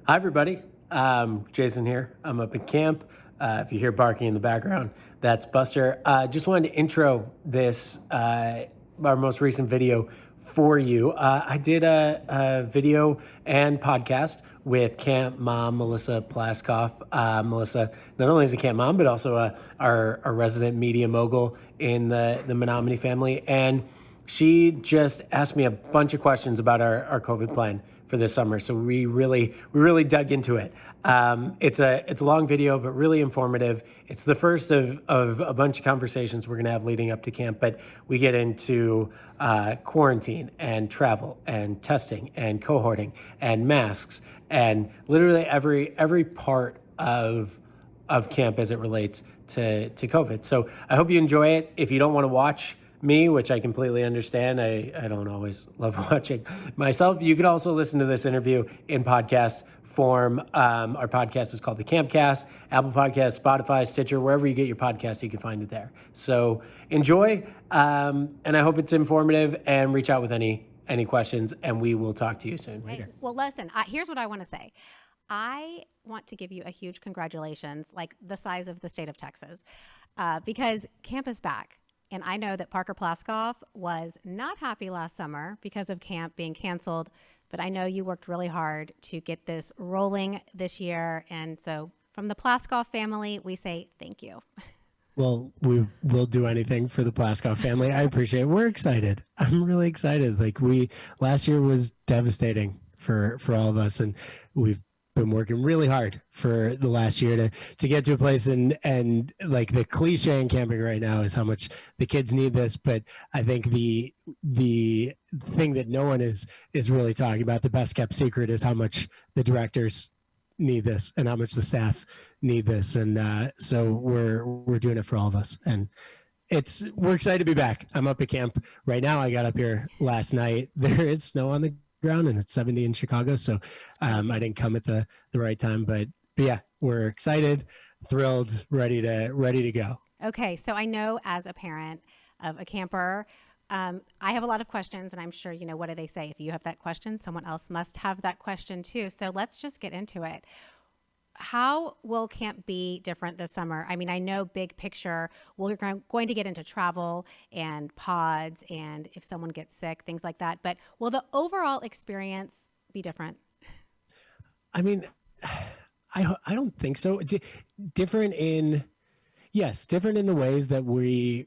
Hi, everybody. Jason here. I'm up at camp. If you hear barking in the background, that's Buster. Just wanted to intro this, our most recent video for you. I did a video and podcast with camp mom, Melissa Plaskoff. Melissa not only is a camp mom, but also our resident media mogul in the Menominee family. And she just asked me a bunch of questions about our COVID plan for this summer. So we really dug into it. It's a long video, but really informative. It's the first of a bunch of conversations we're going to have leading up to camp. But we get into quarantine and travel and testing and cohorting and masks and literally every part of camp as it relates to COVID. So I hope you enjoy it. If you don't want to watch me, which I completely understand, I don't always love watching myself, you can also listen to this interview in podcast form. Our podcast is called The Campcast, Apple Podcasts, Spotify, Stitcher, wherever you get your podcast, you can find it there. So enjoy, and I hope it's informative, and reach out with any questions, and we will talk to you soon. Later. Well, listen, here's what I want to say. I want to give you a huge congratulations, like the size of the state of Texas, because camp is back. And I know that Parker Plaskoff was not happy last summer because of camp being canceled, but I know you worked really hard to get this rolling this year. And so from the Plaskoff family, we say thank you. Well, we will do anything for the Plaskoff family. I appreciate it. We're excited. I'm really excited. Last year was devastating for all of us, and we've been working really hard for the last year to get to a place, and like the cliche in camping right now is how much the kids need this. But I think the thing that no one is really talking about, the best kept secret, is how much the directors need this and how much the staff need this. And so we're doing it for all of us. And we're excited to be back. I'm up at camp right now. I got up here last night. There is snow on the ground and it's 70 in Chicago. So I didn't come at the right time, but yeah, we're excited, thrilled, ready to go. Okay. So I know as a parent of a camper, I have a lot of questions, and I'm sure, what do they say? If you have that question, someone else must have that question too. So let's just get into it. How will camp be different this summer? I mean, I know big picture, we're going to get into travel and pods and if someone gets sick, things like that. But will the overall experience be different? I mean, I don't think so. Different in the ways that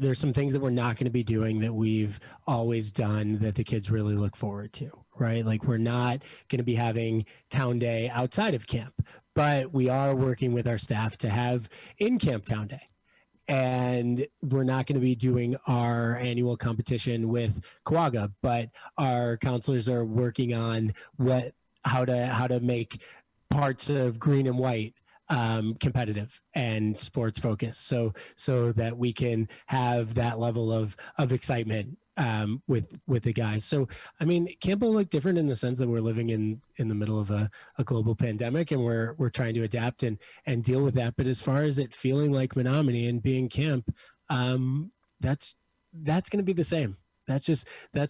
there's some things that we're not going to be doing that we've always done that the kids really look forward to, right? Like we're not going to be having town day outside of camp, but we are working with our staff to have in-camp town day. And we're not going to be doing our annual competition with Quagga, but our counselors are working on how to make parts of green and white competitive and sports focused, so that we can have that level of excitement with the guys. So I mean, camp will look different in the sense that we're living in the middle of a global pandemic, and we're trying to adapt and deal with that. But as far as it feeling like Menominee and being camp, that's going to be the same. That's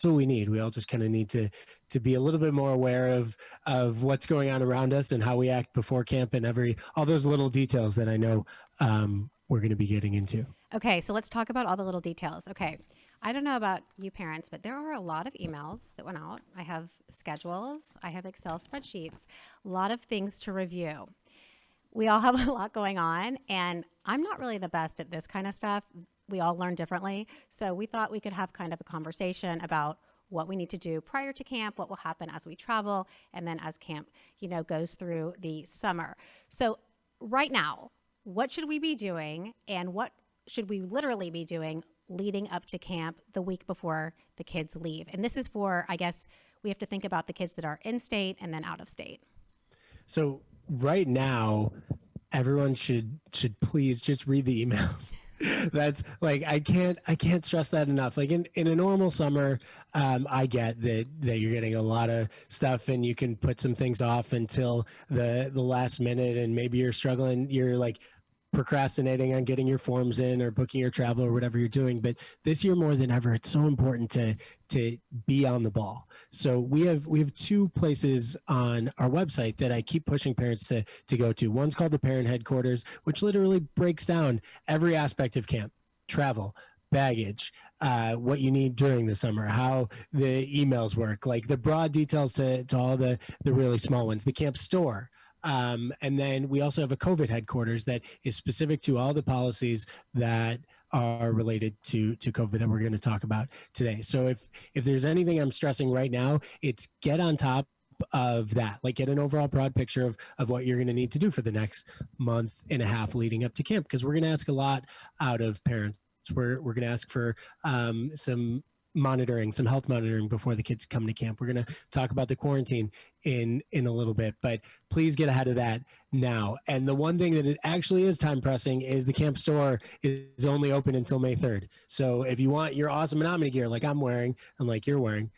what we need. We all just kind of need to be a little bit more aware of what's going on around us and how we act before camp and all those little details that I know we're going to be getting into. Okay, so let's talk about all the little details. Okay, I don't know about you parents, but there are a lot of emails that went out. I have schedules, I have Excel spreadsheets, a lot of things to review. We all have a lot going on, and I'm not really the best at this kind of stuff. We all learn differently. So we thought we could have kind of a conversation about what we need to do prior to camp, what will happen as we travel, and then as camp, goes through the summer. So right now, what should we be doing, and what should we literally be doing leading up to camp the week before the kids leave? And this is for, I guess, we have to think about the kids that are in state and then out of state. So right now, everyone should please just read the emails. That's like, I can't stress that enough. Like in a normal summer, I get that you're getting a lot of stuff and you can put some things off until the last minute, and maybe you're struggling. You're like procrastinating on getting your forms in or booking your travel or whatever you're doing. But this year more than ever, it's so important to be on the ball. So we have 2 places on our website that I keep pushing parents to go to. One's called the Parent Headquarters, which literally breaks down every aspect of camp: travel, baggage, what you need during the summer, how the emails work, like the broad details to all the really small ones, the camp store. And then we also have a COVID headquarters that is specific to all the policies that are related to COVID that we're going to talk about today. So if there's anything I'm stressing right now, it's get on top of that, like get an overall broad picture of what you're going to need to do for the next month and a half leading up to camp, because we're going to ask a lot out of parents. We're going to ask for some monitoring, some health monitoring before the kids come to camp. We're going to talk about the quarantine in a little bit, but please get ahead of that now. And the one thing that it actually is time pressing is the camp store is only open until May 3rd. So if you want your awesome Menominee gear, like I'm wearing and like you're wearing,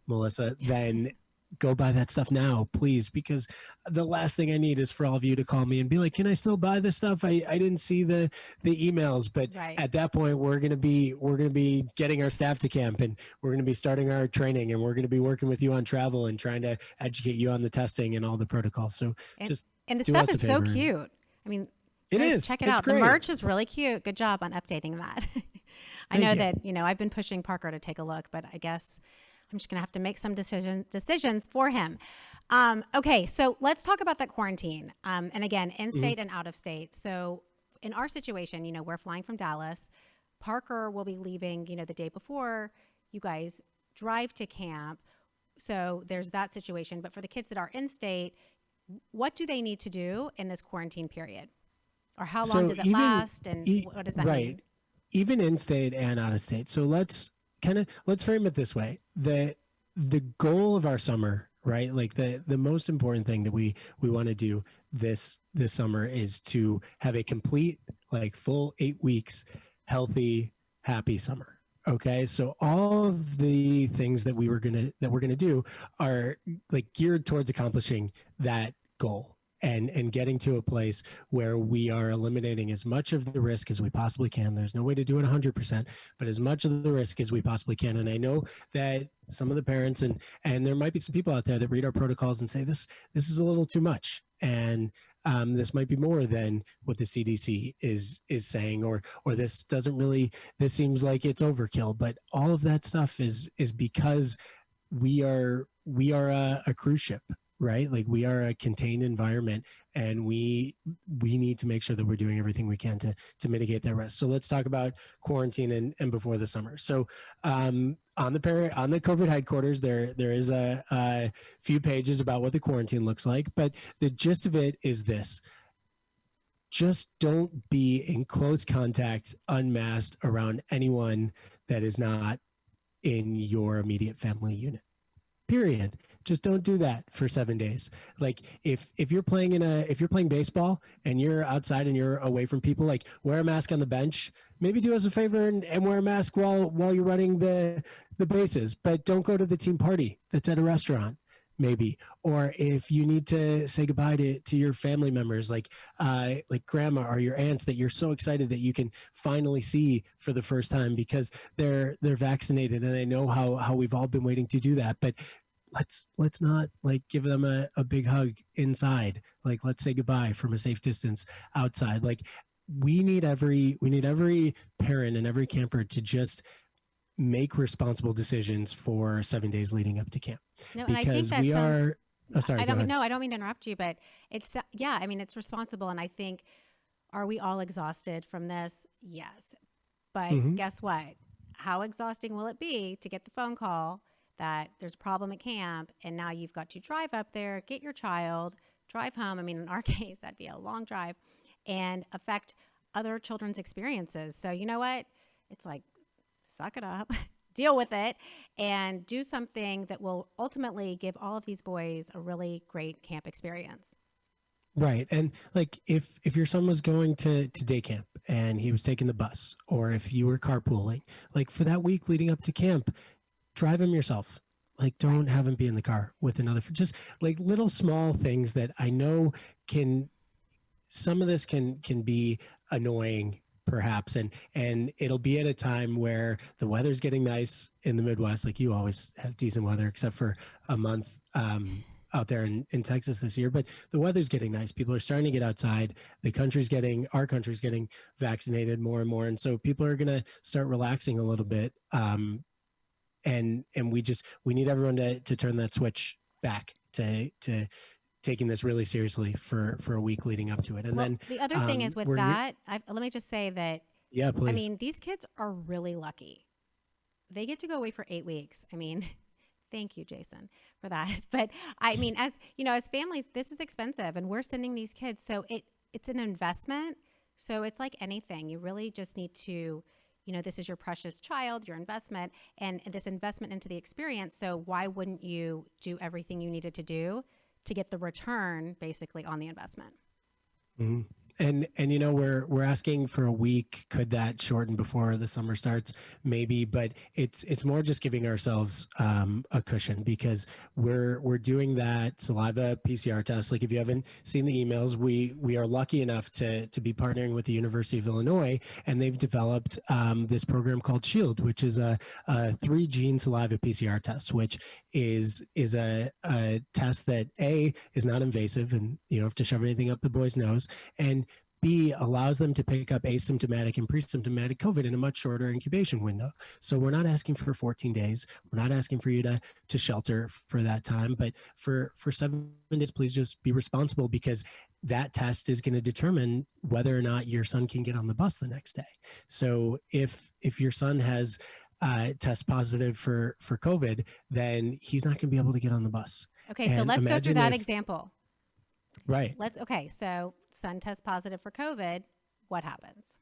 Melissa, then go buy that stuff now, please, because the last thing I need is for all of you to call me and be like, can I still buy this stuff? I didn't see the emails, but Right. at that point we're going to be getting our staff to camp, and we're going to be starting our training, and we're going to be working with you on travel and trying to educate you on the testing and all the protocols. So And the do stuff us a is so favor. cute. I mean, It guys, is. check it It's out. great. The merch is really cute. Good job on updating that. I Thank know you. that, I've been pushing Parker to take a look, but I guess I'm just going to have to make some decisions for him. Okay, so let's talk about that quarantine. And again, in-state and out-of-state. So in our situation, we're flying from Dallas. Parker will be leaving, the day before you guys drive to camp. So there's that situation. But for the kids that are in-state, what do they need to do in this quarantine period? Or how long does it last? And what does that mean? Even in-state and out-of-state. So let's frame it this way. The goal of our summer, right? Like the most important thing that we want to do this summer is to have a complete, like, full 8 weeks, healthy, happy summer. Okay. So all of the things that we're going to do are like geared towards accomplishing that goal. And getting to a place where we are eliminating as much of the risk as we possibly can. There's no way to do it 100%, but as much of the risk as we possibly can. And I know that some of the parents and there might be some people out there that read our protocols and say this is a little too much, and this might be more than what the CDC is saying, or this seems like it's overkill. But all of that stuff is because we are a cruise ship. Right? Like, we are a contained environment, and we need to make sure that we're doing everything we can to mitigate that risk. So let's talk about quarantine and before the summer. So on the COVID headquarters, there is a few pages about what the quarantine looks like, but the gist of it is this: just don't be in close contact, unmasked, around anyone that is not in your immediate family unit. Period. Just don't do that for 7 days. Like, if you're playing baseball and you're outside and you're away from people, like, wear a mask on the bench. Maybe do us a favor and wear a mask while you're running the bases, but don't go to the team party that's at a restaurant. Maybe. Or if you need to say goodbye to your family members, like grandma or your aunts that you're so excited that you can finally see for the first time because they're vaccinated. And I know how we've all been waiting to do that, but let's not, like, give them a big hug inside. Like, let's say goodbye from a safe distance outside. Like, we need every parent and every camper to just make responsible decisions for 7 days leading up to camp. No, and I think that sounds. Sorry, I don't mean to interrupt you, but it's it's responsible, and I think, are we all exhausted from this? Yes, but guess what? How exhausting will it be to get the phone call that there's a problem at camp, and now you've got to drive up there, get your child, drive home? I mean, in our case, that'd be a long drive, and affect other children's experiences. So you know what? It's like, suck it up, deal with it, and do something that will ultimately give all of these boys a really great camp experience. Right. And, like, if your son was going to day camp and he was taking the bus, or if you were carpooling, like, for that week leading up to camp, drive him yourself. Like, don't have him be in the car with another. Just like little small things that I know can some of this can be annoying perhaps, and it'll be at a time where the weather's getting nice in the Midwest. Like you always have decent weather except for a month out there in Texas this year, but the weather's getting nice. People are starting to get outside. Our country's getting vaccinated more and more, and so people are going to start relaxing a little bit. And we need everyone to turn that switch back to taking this really seriously for a week leading up to it. And then the other thing is with that, let me just say that, yeah, please. I mean, these kids are really lucky. They get to go away for 8 weeks. I mean, thank you, Jason, for that. But I mean, as you know, as families, this is expensive and we're sending these kids. So it's an investment. So it's like anything. You really just need to, this is your precious child, your investment, and this investment into the experience. So why wouldn't you do everything you needed to do to get the return basically on the investment? Mm-hmm. And we're asking for a week. Could that shorten before the summer starts? Maybe, but it's more just giving ourselves a cushion, because we're doing that saliva PCR test. Like if you haven't seen the emails, we are lucky enough to be partnering with the University of Illinois, and they've developed this program called SHIELD, which is a 3-gene saliva PCR test, which is a test that is not invasive, and you don't have to shove anything up the boy's nose, and B, allows them to pick up asymptomatic and pre-symptomatic COVID in a much shorter incubation window. So we're not asking for 14 days. We're not asking for you to shelter for that time, but for 7 days, please just be responsible, because that test is going to determine whether or not your son can get on the bus the next day. So if your son has test positive for COVID, then he's not going to be able to get on the bus. Okay, so let's go through that example. Right. So son tests positive for COVID. What happens?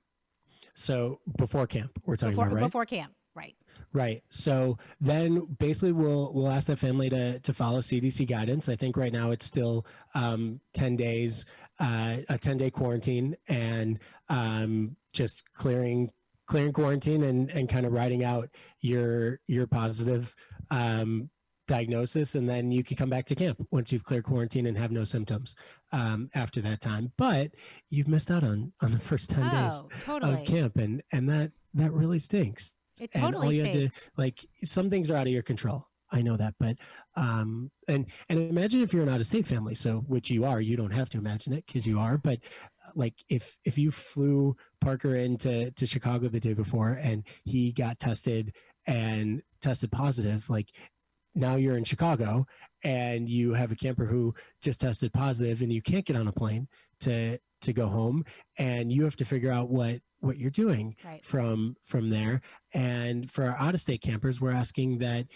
So before camp, we're talking about, right? Before camp, right. Right. So then basically we'll ask that family to follow CDC guidance. I think right now it's still 10 days, a 10-day quarantine, and just clearing quarantine and kind of writing out your positive diagnosis, and then you can come back to camp once you've cleared quarantine and have no symptoms after that time. But you've missed out on the first 10 days of camp, and that really stinks. It totally stinks. Like, some things are out of your control. I know that, but and imagine if you're an out-of-state family, so which you are. You don't have to imagine it because you are. But like if you flew Parker into Chicago the day before and he got tested positive, like, now you're in Chicago and you have a camper who just tested positive, and you can't get on a plane to go home, and you have to figure out what you're doing from there. And for our out-of-state campers, we're asking that,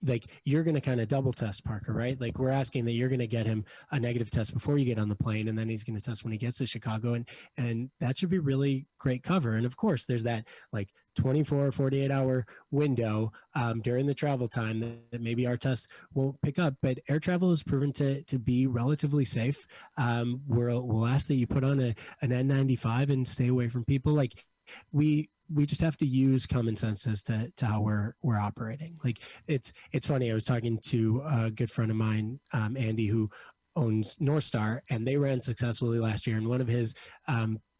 like, you're going to kind of double test Parker, right? Like, we're asking that you're going to get him a negative test before you get on the plane, and then he's going to test when he gets to Chicago, and that should be really great cover. And of course, there's that like 24, 48 hour window during the travel time that maybe our test won't pick up, but air travel is proven to be relatively safe. We'll ask that you put on an N95 and stay away from people. Like, we just have to use common sense as to how we're operating. Like, it's funny. I was talking to a good friend of mine, Andy, who owns North Star, and they ran successfully last year. And one of his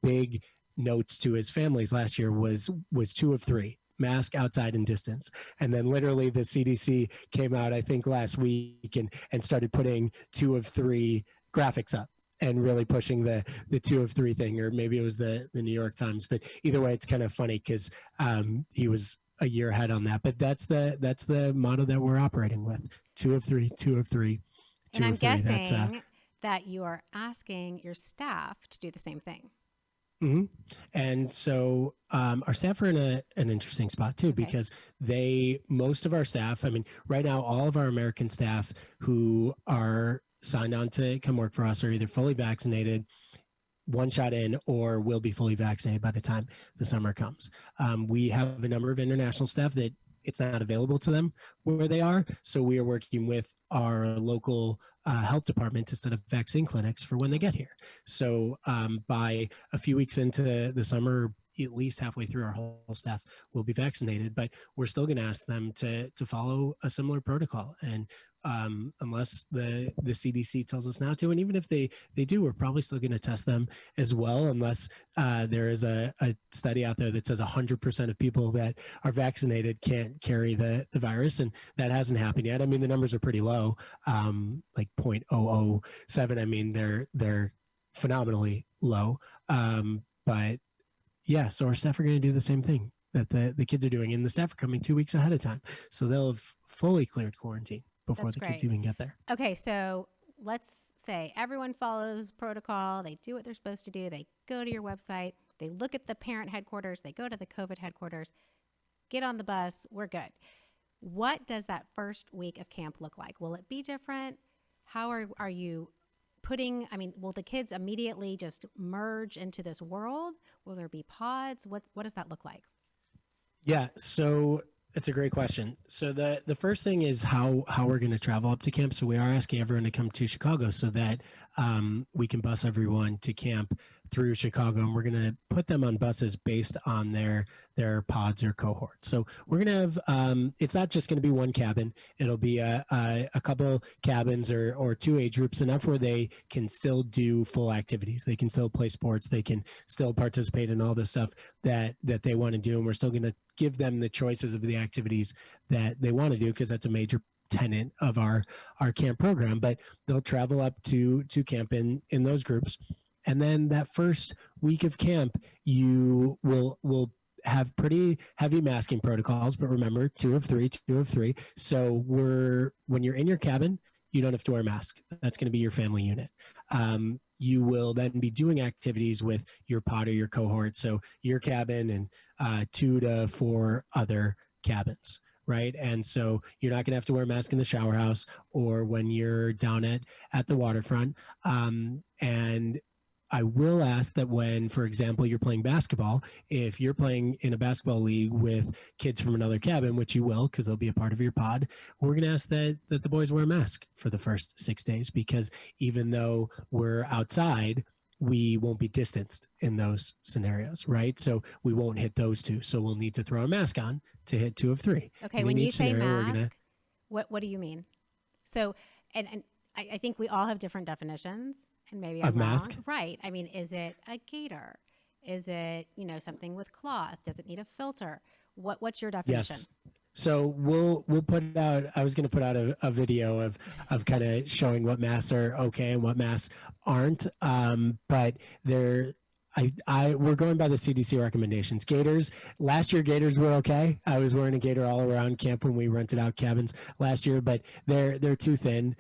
big notes to his families last year was 2 of 3: mask, outside, and distance. And then literally the CDC came out, I think last week, and started putting 2 of 3 graphics up, and really pushing the 2 of 3 thing, or maybe it was the New York Times. But either way, it's kind of funny because he was a year ahead on that. But that's the motto that we're operating with: 2 of 3, 2 of 3. And I'm guessing that you are asking your staff to do the same thing. Mm-hmm. And so our staff are in an interesting spot too, because most of our staff, I mean, right now, all of our American staff who are signed on to come work for us are either fully vaccinated, 1 shot in, or will be fully vaccinated by the time the summer comes. We have a number of international staff that it's not available to them where they are. So we are working with our local health department to set up vaccine clinics for when they get here. So by a few weeks into the summer, at least halfway through, our whole staff will be vaccinated, but we're still going to ask them to follow a similar protocol. And unless the CDC tells us not to. And even if they do, we're probably still going to test them as well, unless there is a study out there that says 100% of people that are vaccinated can't carry the virus. And that hasn't happened yet. I mean, the numbers are pretty low, like 0.007. I mean, they're phenomenally low. But yeah, so our staff are going to do the same thing that the kids are doing, and the staff are coming 2 weeks ahead of time. So they'll have fully cleared quarantine before That's the great. kids even get there. Okay, so let's say everyone follows protocol. They do what they're supposed to do. They go to your website. They look at the parent headquarters. They go to the COVID headquarters. Get on the bus. We're good. What does that first week of camp look like? Will it be different? How are you putting, I mean, will the kids immediately just merge into this world? Will there be pods? What does that look like? Yeah, so it's a great question. So the first thing is how we're going to travel up to camp. So we are asking everyone to come to Chicago so that we can bus everyone to camp through Chicago, and we're going to put them on buses based on their pods or cohorts. So we're going to have it's not just going to be one cabin. It'll be a couple cabins or two age groups, enough where they can still do full activities. They can still play sports. They can still participate in all the stuff that they want to do, and we're still going to give them the choices of the activities that they want to do, because that's a major tenet of our camp program. But they'll travel up to camp in those groups, and then that first week of camp, you will have pretty heavy masking protocols. But remember, two of three. So when you're in your cabin, you don't have to wear a mask. That's going to be your family unit. You will then be doing activities with your pod or your cohort. So your cabin and 2 to 4 other cabins, right? And so you're not going to have to wear a mask in the shower house or when you're down at the waterfront. And I will ask that when, for example, you're playing basketball, if you're playing in a basketball league with kids from another cabin, which you will, because they'll be a part of your pod, we're going to ask that the boys wear a mask for the first 6 days, because even though we're outside, we won't be distanced in those scenarios, right? So we won't hit those two. So we'll need to throw a mask on to hit 2 of 3. Okay, And when in you each say scenario, mask, what do you mean? So, and I think we all have different definitions, and maybe I'm Of wrong. mask? Right. I mean, is it a gaiter? Is it, something with cloth? Does it need a filter? What's your definition? Yes. So we'll put out, I was going to put out a video of kind of showing what masks are okay and what masks aren't. But we're going by the CDC recommendations. Gaiters, last year gaiters were okay. I was wearing a gaiter all around camp when we rented out cabins last year, but they're too thin.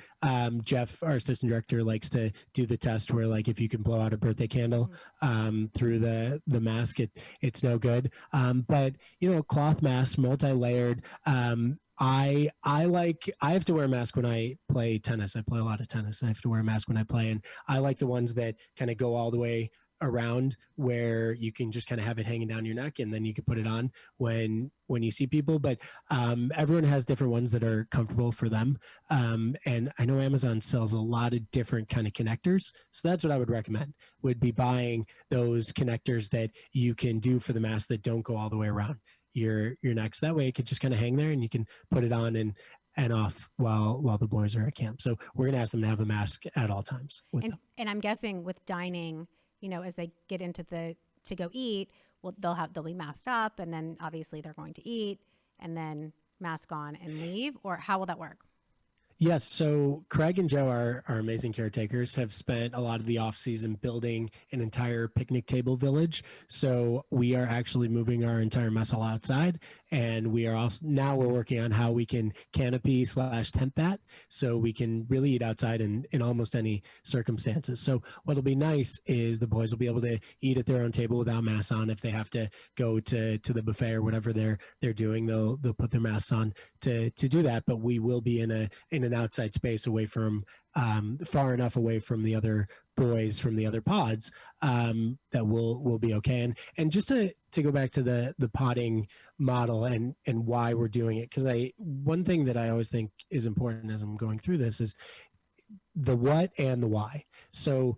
Jeff, our assistant director, likes to do the test where, like, if you can blow out a birthday candle through the mask, it's no good. But cloth masks, multi-layered. I have to wear a mask when I play tennis. I play a lot of tennis. I have to wear a mask when I play, and I like the ones that kind of go all the way around, where you can just kind of have it hanging down your neck, and then you can put it on when you see people. But everyone has different ones that are comfortable for them. And I know Amazon sells a lot of different kind of connectors. So that's what I would recommend, would be buying those connectors that you can do for the mask that don't go all the way around your neck. So that way it could just kind of hang there, and you can put it on and off while the boys are at camp. So we're going to ask them to have a mask at all times with them. And I'm guessing with dining, as they get into to go eat, well, they'll be masked up, and then obviously they're going to eat, and then mask on and leave, or how will that work? Yes. So Craig and Joe, our amazing caretakers, have spent a lot of the off season building an entire picnic table village. So we are actually moving our entire mess hall outside, and we're working on how we can canopy / tent that, so we can really eat outside in almost any circumstances. So what'll be nice is the boys will be able to eat at their own table without masks on. If they have to go to the buffet or whatever they're doing, they'll put their masks on to do that. But we will be in an outside space, away from far enough away from the other boys from the other pods, that will be okay. And just to go back to the podding model and why we're doing it, because one thing that I always think is important as I'm going through this is the what and the why. So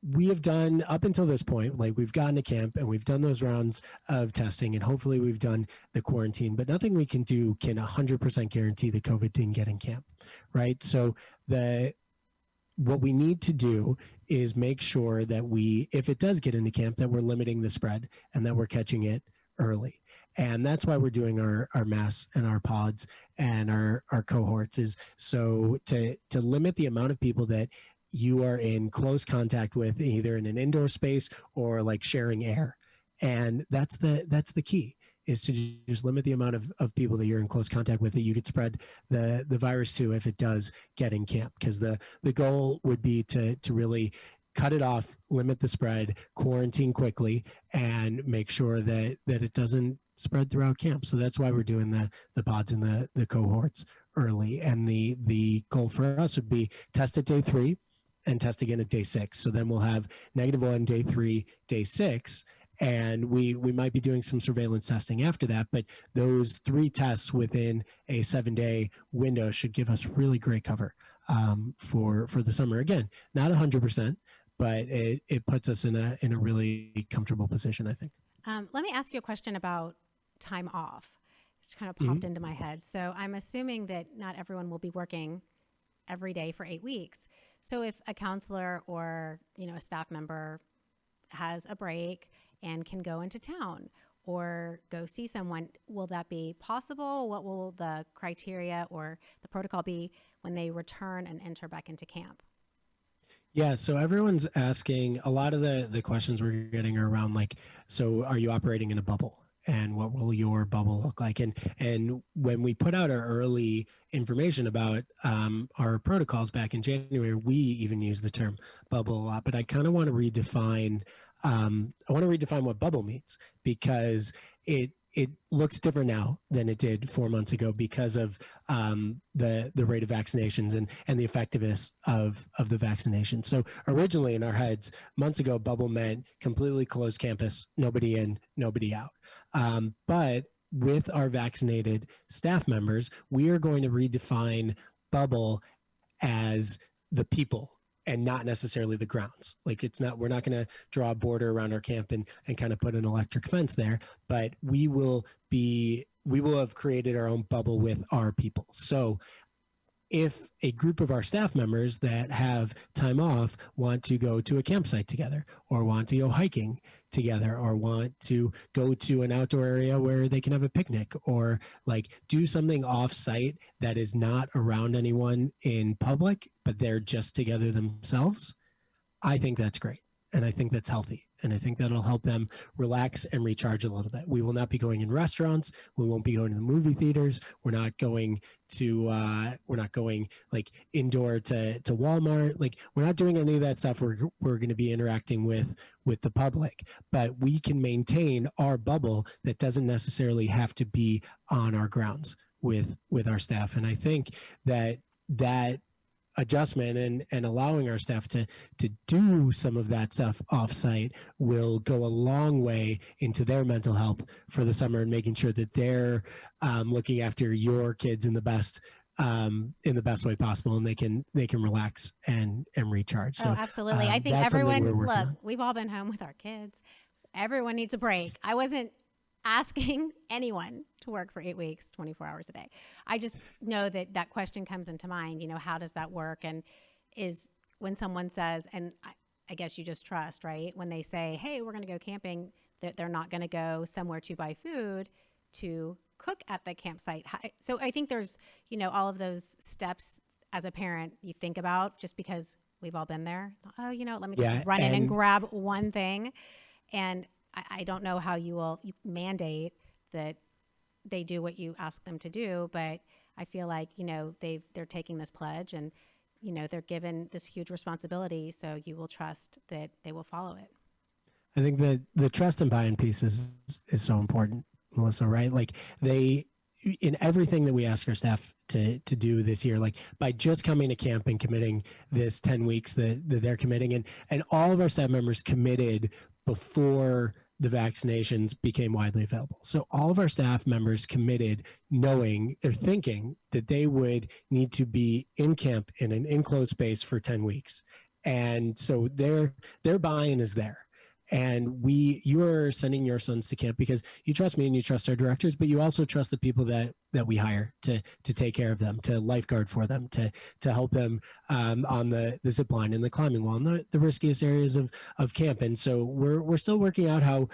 we have done, up until this point, like, we've gotten to camp and we've done those rounds of testing, and hopefully we've done the quarantine, but nothing we can do can 100% guarantee that COVID didn't get in camp. right? So what we need to do is make sure that if it does get into camp, that we're limiting the spread and that we're catching it early. And that's why we're doing our mass and our pods and our cohorts, is so to limit the amount of people that you are in close contact with, either in an indoor space or like sharing air. And that's the key, is to just limit the amount of people that you're in close contact with that you could spread the virus to if it does get in camp. Because the goal would be to really cut it off, limit the spread, quarantine quickly, and make sure that it doesn't spread throughout camp. So that's why we're doing the pods and the cohorts early. And the goal for us would be test at day 3 and test again at day 6. So then we'll have -1 day 3, day 6. And we might be doing some surveillance testing after that, but those 3 tests within a 7-day window should give us really great cover for the summer. Again, not 100%, but it puts us in a really comfortable position, I think. Let me ask you a question about time off. It's kind of popped into my head. So I'm assuming that not everyone will be working every day for 8 weeks. So if a counselor or a staff member has a break and can go into town or go see someone, will that be possible? What will the criteria or the protocol be when they return and enter back into camp? Yeah, so everyone's asking, a lot of the questions we're getting are around like, so are you operating in a bubble? And what will your bubble look like? And when we put out our early information about our protocols back in January, we even used the term bubble a lot. But I kind of want to redefine. What bubble means, because it looks different now than it did 4 months ago because of the rate of vaccinations and the effectiveness of the vaccination. So originally in our heads, months ago, bubble meant completely closed campus, nobody in, nobody out. But with our vaccinated staff members, we are going to redefine bubble as the people and not necessarily the grounds. Like we're not going to draw a border around our camp and kind of put an electric fence there, but we will have created our own bubble with our people. So if a group of our staff members that have time off want to go to a campsite together, or want to go hiking together, or want to go to an outdoor area where they can have a picnic, or like do something off site that is not around anyone in public, but they're just together themselves, I think that's great. And I think that's healthy. And I think that'll help them relax and recharge a little bit. We will not be going in restaurants. We won't be going to the movie theaters. We're not going like indoor to Walmart. Like we're not doing any of that stuff. We're going to be interacting with the public, but we can maintain our bubble that doesn't necessarily have to be on our grounds with our staff. And I think that adjustment and allowing our staff to do some of that stuff offsite will go a long way into their mental health for the summer, and making sure that they're looking after your kids in the best way possible, and they can relax and recharge. So absolutely. I think everyone, we've all been home with our kids. Everyone needs a break. I wasn't asking anyone to work for 8 weeks, 24 hours a day. I just know that question comes into mind, how does that work? And is when someone says, and I guess you just trust, right? When they say, hey, we're going to go camping, that they're not going to go somewhere to buy food to cook at the campsite. So I think there's, all of those steps as a parent you think about, just because we've all been there. Oh, let me just run in and grab one thing. And I don't know how you mandate that they do what you ask them to do, but I feel like, they're taking this pledge, and, they're given this huge responsibility. So you will trust that they will follow it. I think that the trust and buy-in piece is so important, Melissa, right? Like in everything that we ask our staff to do this year, like by just coming to camp and committing this 10 weeks that they're committing, and all of our staff members committed before the vaccinations became widely available. So all of our staff members committed knowing or thinking that they would need to be in camp in an enclosed space for 10 weeks. And so their buy-in is there. And you are sending your sons to camp because you trust me and you trust our directors, but you also trust the people that we hire to take care of them, to lifeguard for them, to help them on the zip line and the climbing wall and the riskiest areas of camp. And so we're still working out how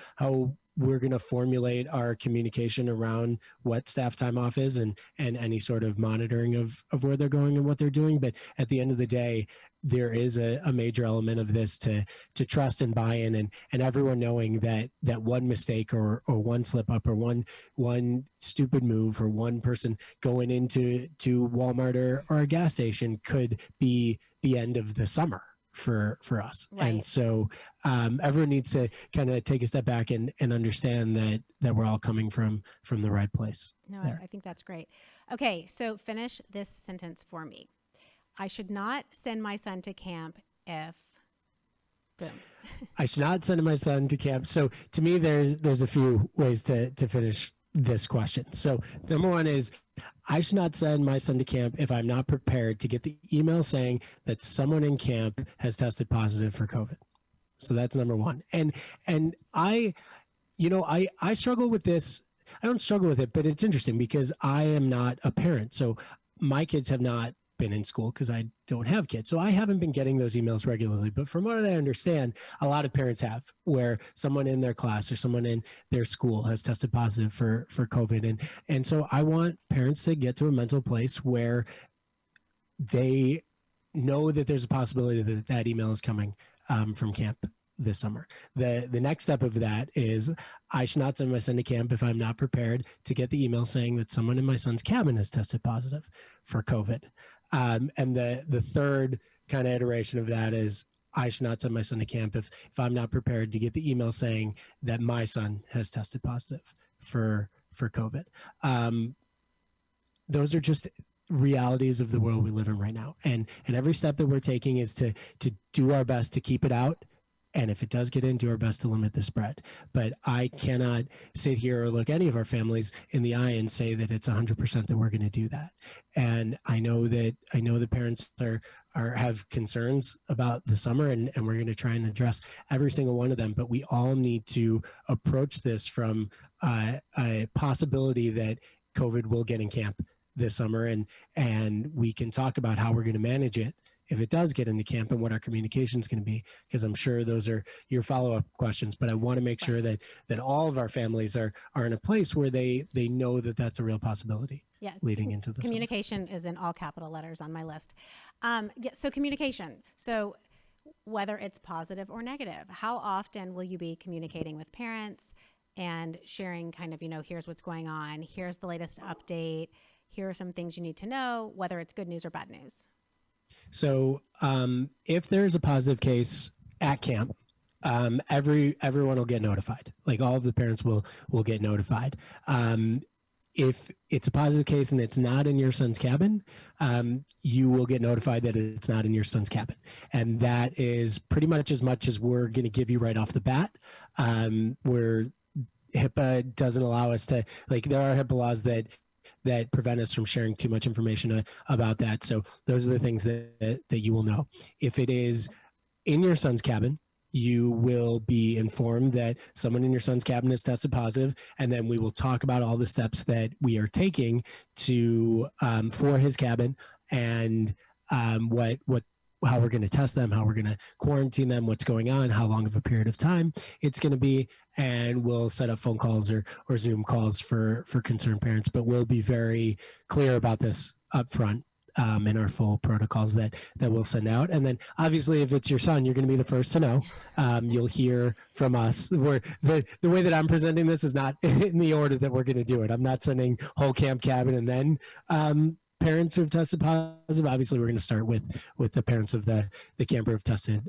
we're going to formulate our communication around what staff time off is and any sort of monitoring of where they're going and what they're doing. But at the end of the day, there is a major element of this to trust and buy-in and everyone knowing that one mistake or one slip up or one stupid move or one person going into Walmart or a gas station could be the end of the summer for us. Right. And so everyone needs to kind of take a step back and understand that we're all coming from the right place. No, I think that's great. Okay, so finish this sentence for me. I should not send my son to camp if boom. I should not send my son to camp. So to me, there's a few ways to finish this question. So number one is, I should not send my son to camp if I'm not prepared to get the email saying that someone in camp has tested positive for COVID. So that's number one. And I struggle with this. I don't struggle with it, but it's interesting because I am not a parent. So my kids have not been in school because I don't have kids. So I haven't been getting those emails regularly. But from what I understand, a lot of parents have, where someone in their class or someone in their school has tested positive for COVID. And so I want parents to get to a mental place where they know that there's a possibility that email is coming from camp this summer. The next step of that is, I should not send my son to camp if I'm not prepared to get the email saying that someone in my son's cabin has tested positive for COVID. And the third kind of iteration of that is, I should not send my son to camp if I'm not prepared to get the email saying that my son has tested positive for COVID. Those are just realities of the world we live in right now. And every step that we're taking is to do our best to keep it out. And if it does get in, do our best to limit the spread. But I cannot sit here or look any of our families in the eye and say that it's 100% that we're going to do that. And I know the parents have concerns about the summer, and we're going to try and address every single one of them. But we all need to approach this from a possibility that COVID will get in camp this summer, and we can talk about how we're going to manage it if it does get into camp and what our communication is going to be, because I'm sure those are your follow-up questions. But I want to make sure that all of our families are in a place where they know that that's a real possibility. Yeah, leading into the communication is in all capital letters on my list. So communication. So whether it's positive or negative, how often will you be communicating with parents and sharing kind of, here's what's going on, here's the latest update, here are some things you need to know, whether it's good news or bad news? So if there's a positive case at camp, everyone will get notified. Like, all of the parents will get notified. If it's a positive case and it's not in your son's cabin, you will get notified that it's not in your son's cabin. And that is pretty much as we're going to give you right off the bat. Where HIPAA doesn't allow us to, there are HIPAA laws that prevent us from sharing too much information about that. So those are the things that you will know. If it is in your son's cabin, you will be informed that someone in your son's cabin has tested positive, and then we will talk about all the steps that we are taking to for his cabin, and how we're going to test them, how we're going to quarantine them, what's going on, how long of a period of time it's going to be, and we'll set up phone calls or Zoom calls for concerned parents. But we'll be very clear about this up front in our full protocols that we'll send out. And then obviously, if it's your son, you're going to be the first to know. You'll hear from us. The way that I'm presenting this is not in the order that we're going to do it. I'm not sending whole camp cabin and then parents who have tested positive. Obviously, we're going to start with the parents of the camper who have tested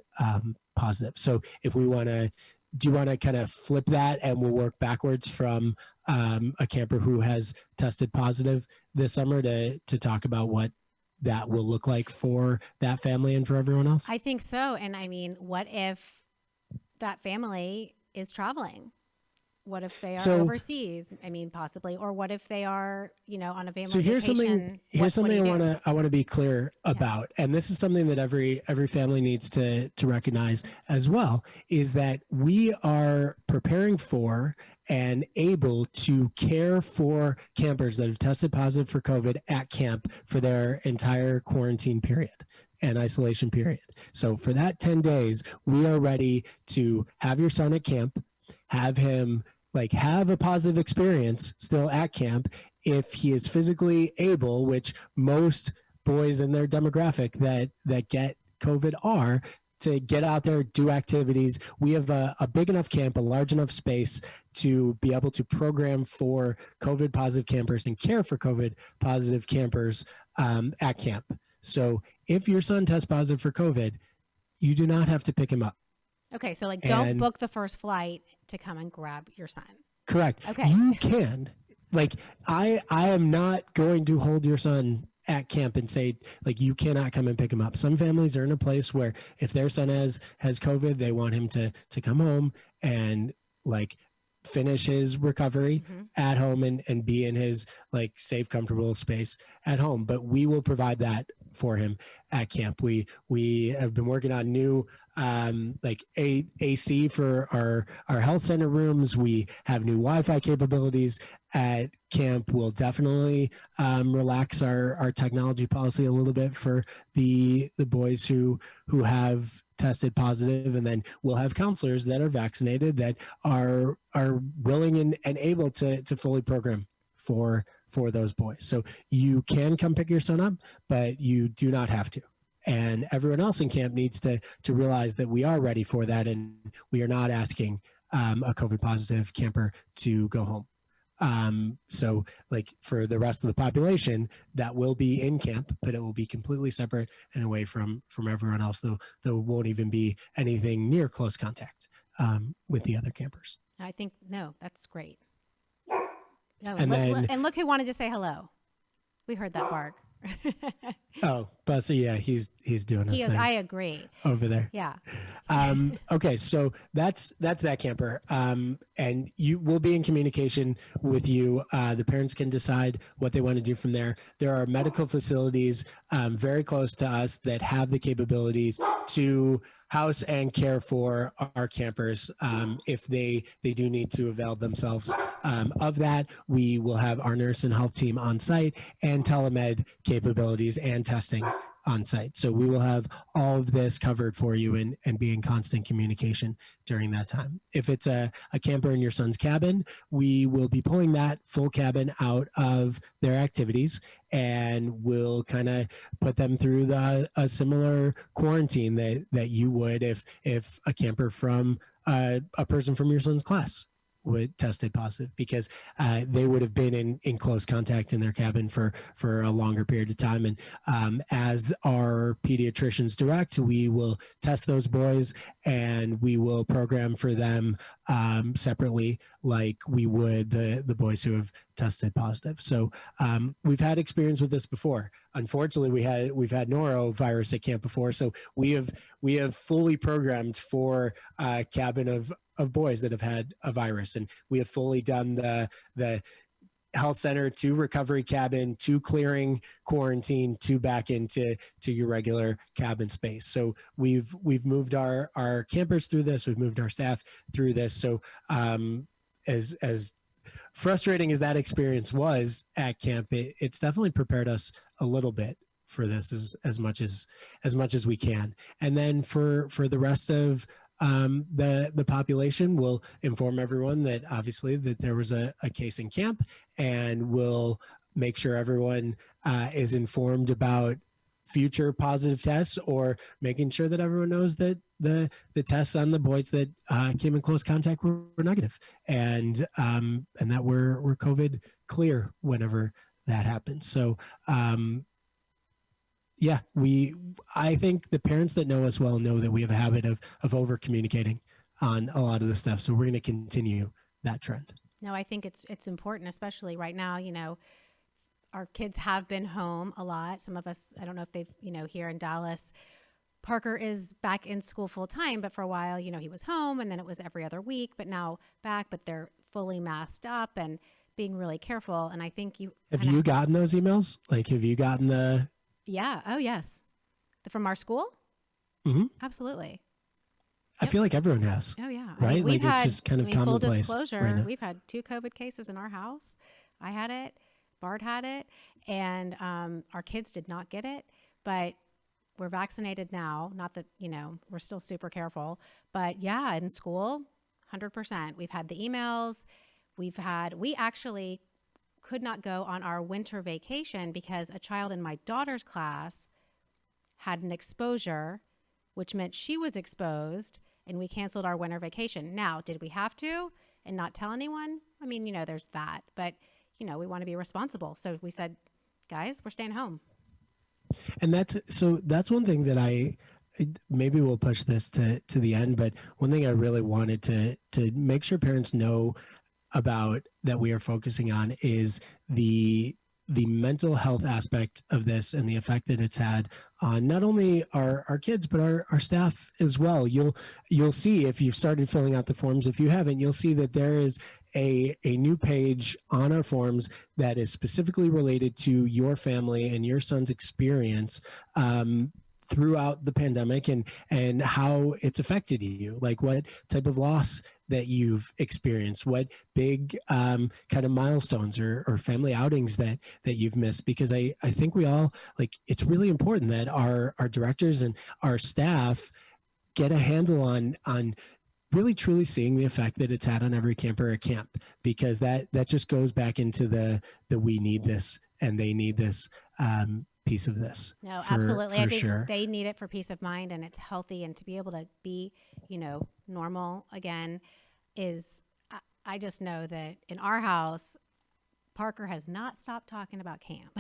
positive. So if we want to, do you want to kind of flip that, and we'll work backwards from a camper who has tested positive this summer to talk about what that will look like for that family and for everyone else? I think so. And I mean, what if that family is traveling? What if they are So overseas? I mean, possibly, or what if they are, on a family So here's vacation? something do I you want do? to be clear about, and this is something that every family needs to recognize as well, is that we are preparing for and able to care for campers that have tested positive for COVID at camp for their entire quarantine period and isolation period. So for that 10 days, we are ready to have your son at camp, have him have a positive experience still at camp if he is physically able, which most boys in their demographic that get COVID are, to get out there, do activities. We have a big enough camp, a large enough space to be able to program for COVID positive campers and care for COVID positive campers at camp. So if your son tests positive for COVID, you do not have to pick him up. Okay, so don't book the first flight to come and grab your son. Correct. Okay. You can. I am not going to hold your son at camp and say you cannot come and pick him up. Some families are in a place where if their son has COVID, they want him to come home and finish his recovery at home and be in his safe, comfortable space at home. But we will provide that for him at camp. We have been working on new AC for our health center rooms. We have new Wi-Fi capabilities at camp. We'll definitely relax our technology policy a little bit for the boys who have tested positive, and then we'll have counselors that are vaccinated that are willing and able to fully program for those boys. So you can come pick your son up, but you do not have to. And everyone else in camp needs to realize that we are ready for that, and we are not asking a COVID positive camper to go home. So for the rest of the population that will be in camp, but it will be completely separate and away from everyone else. There won't even be anything near close contact with the other campers. I think, no, that's great. No, And look who wanted to say hello. We heard that bark. Oh, Buster, yeah, he's doing his thing. I agree. Over there. Yeah. Okay, so that's that camper. And you will be in communication with you. The parents can decide what they want to do from there. There are medical facilities very close to us that have the capabilities to house and care for our campers if they do need to avail themselves of that. We will have our nurse and health team on site and telemed capabilities and testing on site. So we will have all of this covered for you and be in constant communication during that time. If it's a camper in your son's cabin, we will be pulling that full cabin out of their activities, and we'll kind of put them through a similar quarantine that you would if a camper from a person from your son's class would tested positive, because they would have been in close contact in their cabin for a longer period of time. And as our pediatricians direct, we will test those boys and we will program for them separately, like we would the boys who have tested positive. So we've had experience with this before. Unfortunately, we've had norovirus at camp before, so we have fully programmed for a cabin of boys that have had a virus, and we have fully done the health center to recovery cabin to clearing quarantine to back into your regular cabin space. So we've moved our campers through this. We've moved our staff through this. So as frustrating as that experience was at camp, it's definitely prepared us a little bit for this as much as we can. And then for the rest of the population, will inform everyone that obviously that there was a case in camp, and we'll make sure everyone is informed about future positive tests, or making sure that everyone knows that the tests on the boys that came in close contact were negative, and that we're COVID clear whenever that happens. So yeah, I think the parents that know us well know that we have a habit of over communicating on a lot of this stuff. So we're going to continue that trend. No, I think it's important, especially right now. Our kids have been home a lot. Some of us, I don't know if they've, here in Dallas, Parker is back in school full time, but for a while, he was home, and then it was every other week, but now back, but they're fully masked up and being really careful. And I think you Have you gotten those emails? Like, have you gotten the? Yeah. Oh, yes. From our school? Mm-hmm. Absolutely. I feel like everyone has. Oh, yeah. Right? I mean, we've Like, it's had, just kind of full commonplace disclosure, right now. we've had 2 COVID cases in our house. I had it, Bart had it, and our kids did not get it, but we're vaccinated now. Not that, we're still super careful, but yeah, in school, 100%. We've had the emails. We actually could not go on our winter vacation because a child in my daughter's class had an exposure, which meant she was exposed, and we canceled our winter vacation. Now, did we have to and not tell anyone? I mean, there's that, but we want to be responsible. So we said, guys, we're staying home. And that's one thing that maybe we'll push this to the end, but one thing I really wanted to make sure parents know about that we are focusing on is the mental health aspect of this and the effect that it's had on not only our kids but our staff as well. You'll see if you've started filling out the forms. If you haven't, you'll see that there is a new page on our forms that is specifically related to your family and your son's experience throughout the pandemic and how it's affected you, like what type of loss that you've experienced, what big kind of milestones or family outings that you've missed. Because I think we all, like, it's really important that our directors and our staff get a handle on really truly seeing the effect that it's had on every camper at camp, because that just goes back into the we need this and they need this piece of this. No, absolutely. I think sure. They need it for peace of mind, and it's healthy, and to be able to be, normal again is, I just know that in our house, Parker has not stopped talking about camp.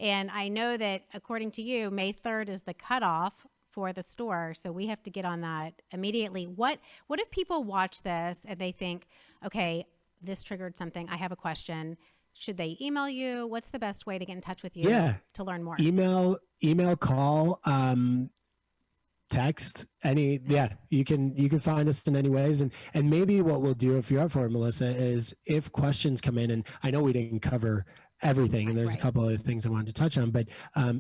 And I know that according to you, May 3rd is the cutoff for the store. So we have to get on that immediately. What if people watch this and they think, okay, this triggered something, I have a question. Should they email you? What's the best way to get in touch with you to learn more? Email, call, text, you can find us in any ways. And maybe what we'll do, if you're up for it, Melissa, is if questions come in, and I know we didn't cover everything, and there's a couple of things I wanted to touch on, but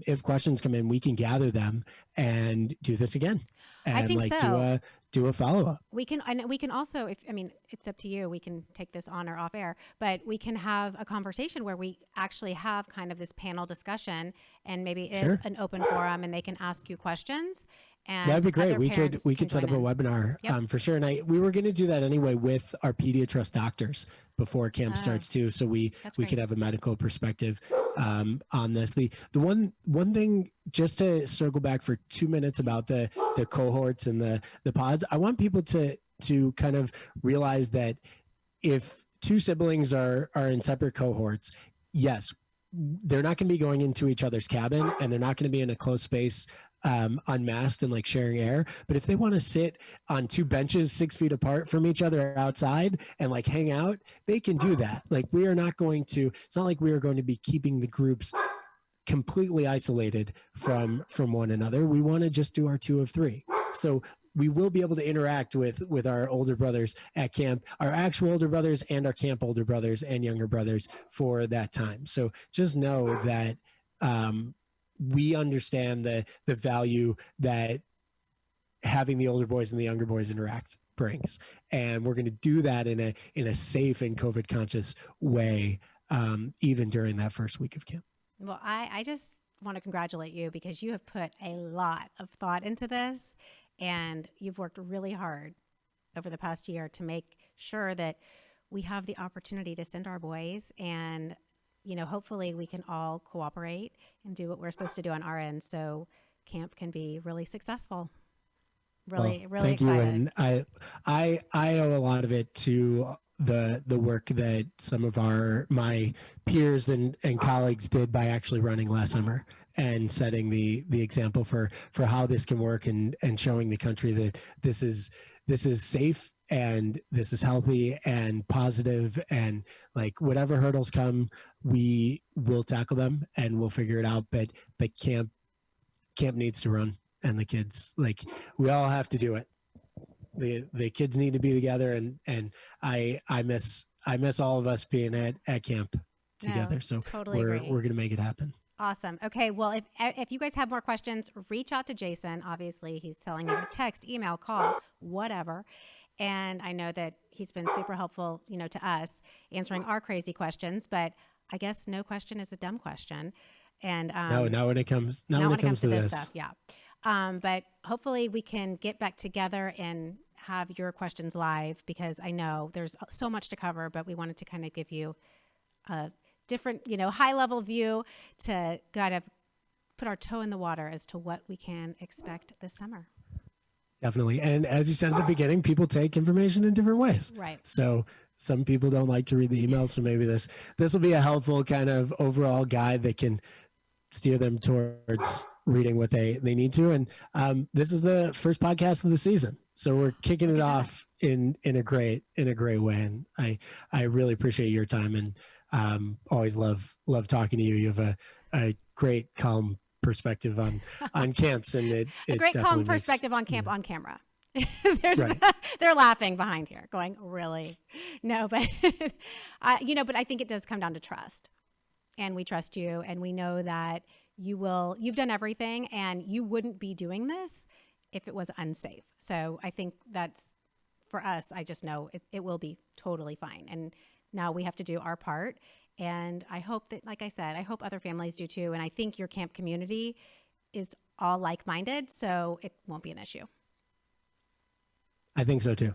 if questions come in, we can gather them and do this again. And I think so. Do a follow-up. We can also, it's up to you. We can take this on or off air, but we can have a conversation where we actually have kind of this panel discussion, and maybe it is an open forum, and they can ask you questions. And that'd be great. We could set up a webinar for sure. And we were going to do that anyway with our pediatrician doctors before camp starts too, so we could have a medical perspective on this. The one thing, just to circle back for 2 minutes about the cohorts and the pods, I want people to kind of realize that if 2 siblings are in separate cohorts, yes, they're not going to be going into each other's cabin, and they're not going to be in a close space unmasked and like sharing air. But if they want to sit on 2 benches 6 feet apart from each other outside and like hang out, they can do that. Like, we are not going to, it's not like we are going to be keeping the groups completely isolated from one another. We want to just do our 2 of 3. So we will be able to interact with our older brothers at camp, our actual older brothers and our camp older brothers and younger brothers for that time. So just know that we understand the value that having the older boys and the younger boys interact brings. And we're going to do that in a safe and COVID conscious way, even during that first week of camp. Well, I just want to congratulate you, because you have put a lot of thought into this, and you've worked really hard over the past year to make sure that we have the opportunity to send our boys, and hopefully we can all cooperate and do what we're supposed to do on our end, so camp can be really successful. Really thank excited. You. And I owe a lot of it to the work that some of my peers and colleagues did by actually running last summer and setting the example for how this can work, and showing the country that this is safe and this is healthy and positive, and like whatever hurdles come, we will tackle them and we'll figure it out. But camp needs to run, and the kids, like, we all have to do it. the kids need to be together, and I miss all of us being at camp together. No, So totally we're agree. going to make it happen. Awesome. Okay. Well, if you guys have more questions, reach out to Jason. Obviously, he's telling you to text, email, call, whatever. And I know that he's been super helpful, to us answering our crazy questions. But I guess no question is a dumb question. And Now when it comes to this this stuff, yeah. But hopefully we can get back together and have your questions live, because I know there's so much to cover, but we wanted to kind of give you a different, high level view to kind of put our toe in the water as to what we can expect this summer. Definitely. And as you said at the beginning, people take information in different ways. Right. So some people don't like to read the emails. So maybe this will be a helpful kind of overall guide that can steer them towards reading what they need to. And this is the first podcast of the season. So we're kicking it off in a great way. And I really appreciate your time, and always love talking to you. You have a great, calm perspective on camps, and it a great calm perspective on camp on camera. They're laughing behind here going, really? No, but but I think it does come down to trust, and we trust you, and we know that you've done everything, and you wouldn't be doing this if it was unsafe. So I think that's, for us, I just know it will be totally fine. And now we have to do our part. And I hope that, like I said, I hope other families do too. And I think your camp community is all like-minded, so it won't be an issue. I think so too.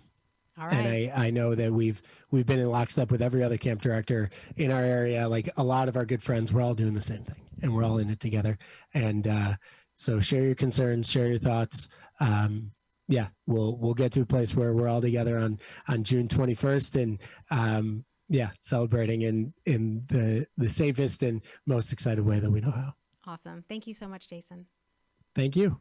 All right. And I know that we've been in lockstep with every other camp director in our area. Like a lot of our good friends, we're all doing the same thing, and we're all in it together. And so share your concerns, share your thoughts. We'll get to a place where we're all together on June 21st, and celebrating in the safest and most excited way that we know how. Awesome. Thank you so much, Jason. Thank you.